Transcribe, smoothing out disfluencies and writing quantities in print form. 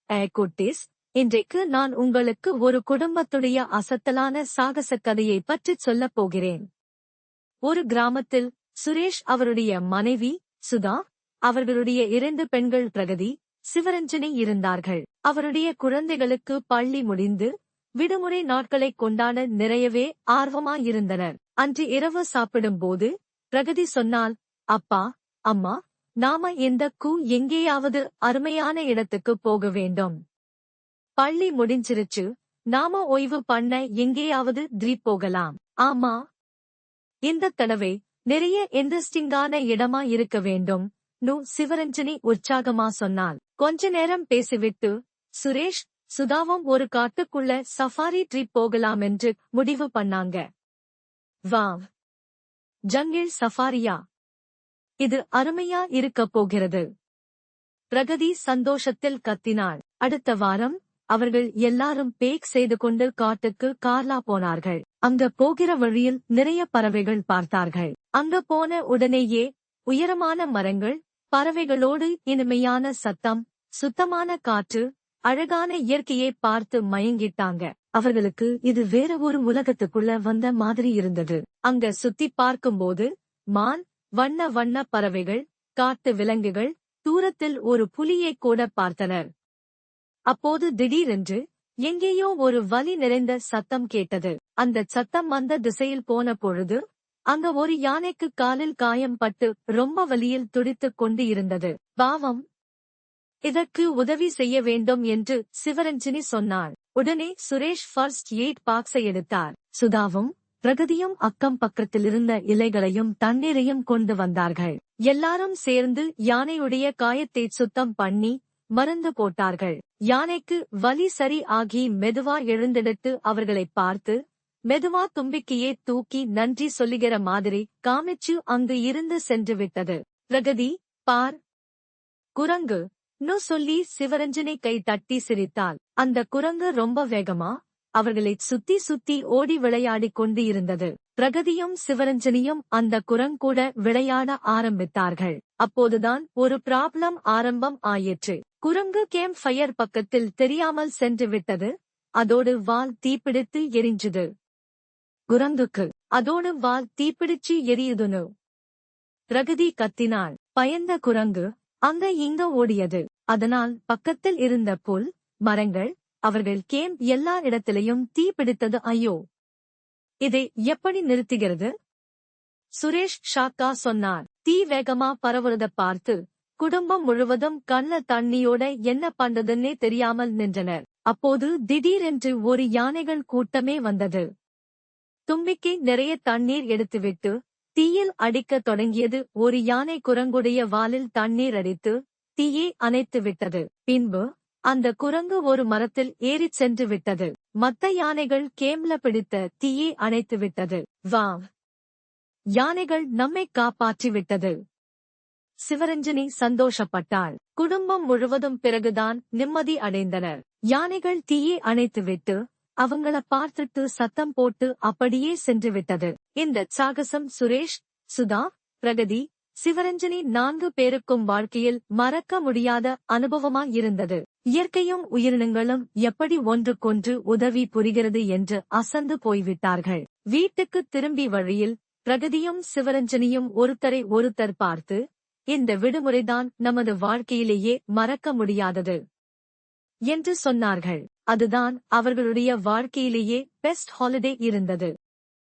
குட்டீஸ், இன்றைக்கு நான் உங்களுக்கு ஒரு குடும்பத்துடைய அசத்தலான சாகச கதையை பற்றிச் சொல்லப் போகிறேன். ஒரு கிராமத்தில் சுரேஷ் அவருடைய மனைவி சுதா, அவர்களுடைய 2 பெண்கள் பிரகதி, சிவரஞ்சனி இருந்தார்கள். அவருடைய குழந்தைகளுக்கு பள்ளி முடிந்து விடுமுறை நாட்களைக் கொண்டாட நிறையவே ஆர்வமாயிருந்தனர். அன்று இரவு சாப்பிடும்போது பிரகதி சொன்னாள், அப்பா, அம்மா, நாம எங்கேயாவது அருமையான இடத்துக்கு போக வேண்டும். பள்ளி முடிஞ்சிருச்சு, நாம ஓய்வு பண்ண எங்கேயாவது போகலாம். ஆமா, இந்த தடவை நிறைய இன்ட்ரெஸ்டிங்கான இடமா இருக்க வேண்டும். சிவரஞ்சனி உற்சாகமா சொன்னாள். கொஞ்ச நேரம் பேசிவிட்டு சுரேஷ் சுதாவும் ஒரு காட்டுக்குள்ள சஃபாரி ட்ரிப் போகலாமென்று முடிவு பண்ணாங்க. வாவ், ஜங்கிள் சஃபாரியா? இது அருமையா இருக்கப் போகிறது. பிரகதி சந்தோஷத்தில் கத்தினாள். அடுத்த வாரம் அவர்கள் எல்லாரும் பேக் செய்து கொண்டு காட்டுக்கு கார்லா போனார்கள். அங்க போகிற வழியில் நிறைய பறவைகள் பார்த்தார்கள். அங்க போன உடனேயே உயரமான மரங்கள், பறவைகளோடு இனிமையான சத்தம், சுத்தமான காற்று, அழகான இயற்கையை பார்த்து மயங்கிட்டாங்க. அவர்களுக்கு இது வேற ஒரு உலகத்துக்குள்ள வந்த மாதிரி இருந்தது. அங்க சுத்தி பார்க்கும்போது மான், வண்ண வண்ண பறவைகள், காட்டு விலங்குகள், தூரத்தில் ஒரு புலியை கூட பார்த்தனர். அப்போது திடீரென்று எங்கேயோ ஒரு வலி நிறைந்த சத்தம் கேட்டது. அந்த சத்தம் அந்த திசையில் போன பொழுது அங்க ஒரு யானைக்கு காலில் காயம் பட்டு ரொம்ப வலியில் துடித்துக் கொண்டு இருந்தது. பாவம், இதற்கு உதவி செய்ய வேண்டும் என்று சிவரஞ்சனி சொன்னாள். உடனே சுரேஷ் ஃபர்ஸ்ட் எய்ட் பாக்ஸை எடுத்தார். சுதாவும் பிரகதியும் அக்கம் பக்கத்திலிருந்த இலைகளையும் தண்ணீரையும் கொண்டு வந்தார்கள். எல்லாரும் சேர்ந்து யானையுடைய காயத்தை சுத்தம் பண்ணி மருந்து போட்டார்கள். யானைக்கு வலி சரி ஆகி மெதுவா எழுந்தெடுத்து அவர்களைப் பார்த்து மெதுவா தும்பிக்கையே தூக்கி நன்றி சொல்லுகிற மாதிரி காமிச்சு அங்கு இருந்து சென்று விட்டது. பிரகதி, பார், குரங்கு சொல்லி சிவரஞ்சனை கை தட்டி சிரித்தாள். அந்த குரங்கு ரொம்ப வேகமா அவர்களைச் சுத்தி சுத்தி ஓடி விளையாடிக் கொண்டு இருந்தது. பிரகதியும் சிவரஞ்சனியும் அந்த குரங்கூட விளையாட ஆரம்பித்தார்கள். அப்போதுதான் ஒரு ப்ராப்ளம் ஆரம்பம் ஆயிற்று. குரங்கு கேம்ப் ஃபயர் பக்கத்தில் தெரியாமல் சென்று விட்டது. அதோடு வால் தீப்பிடித்து எரிஞ்சுது. குரங்குக்கு அதோடு வால் தீப்பிடிச்சு எரியுதுன்னு பிரகதி கத்தினாள். பயந்த குரங்கு அங்க இங்க ஓடியது. அதனால் பக்கத்தில் இருந்த புல், மரங்கள், அவர்கள் கேம்ப் எல்லா இடத்திலையும் தீ பிடித்தது. ஐயோ, இதை எப்படி நிறுத்துகிறது? சுரேஷ் ஷாக்கா சொன்னார். தீ வேகமா பரவுறத பார்த்து குடும்பம் முழுவதும் கண்ண தண்ணியோட என்ன பண்றதுன்னே தெரியாமல் நின்றனர். அப்போது திடீரென்று ஒரு யானைகள் கூட்டமே வந்தது. தும்பிக்கை நிறைய தண்ணீர் எடுத்துவிட்டு தீயில் அடிக்கத் தொடங்கியது. ஒரு யானை குரங்குடைய வாலில் தண்ணீர் அடித்து தீயை அணைத்து விட்டது. பின்பு அந்த குரங்கு ஒரு மரத்தில் ஏறிச் சென்று விட்டது. மத்த யானைகள் கேம்ல பிடித்த தீயை அணைத்து விட்டது. வாவ், யானைகள் நம்மை காப்பாற்றி விட்டது. சிவரஞ்சனி சந்தோஷப்பட்டாள். குடும்பம் முழுவதும் பிறகுதான் நிம்மதி அடைந்தனர். யானைகள் தீயை அணைத்துவிட்டு அவங்கள பார்த்துட்டு சத்தம் போட்டு அப்படியே சென்று விட்டது. இந்த சாகசம் சுரேஷ், சுதா, பிரகதி, சிவரஞ்சனி 4 பேருக்கும் வாழ்க்கையில் மறக்க முடியாத அனுபவமா இருந்தது. இயற்கையும் உயிரினங்களும் எப்படி ஒன்றுக்கொன்று உதவி புரிகிறது என்று அசந்து போய்விட்டார்கள். வீட்டுக்கு திரும்பி வழியில் பிரகதியும் சிவரஞ்சனியும் ஒருத்தரை ஒருத்தர் பார்த்து, இந்த விடுமுறைதான் நமது வாழ்க்கையிலேயே மறக்க முடியாதது என்று சொன்னார்கள். அதுதான் அவர்களுடைய வாழ்க்கையிலேயே பெஸ்ட் ஹாலிடே இருந்தது.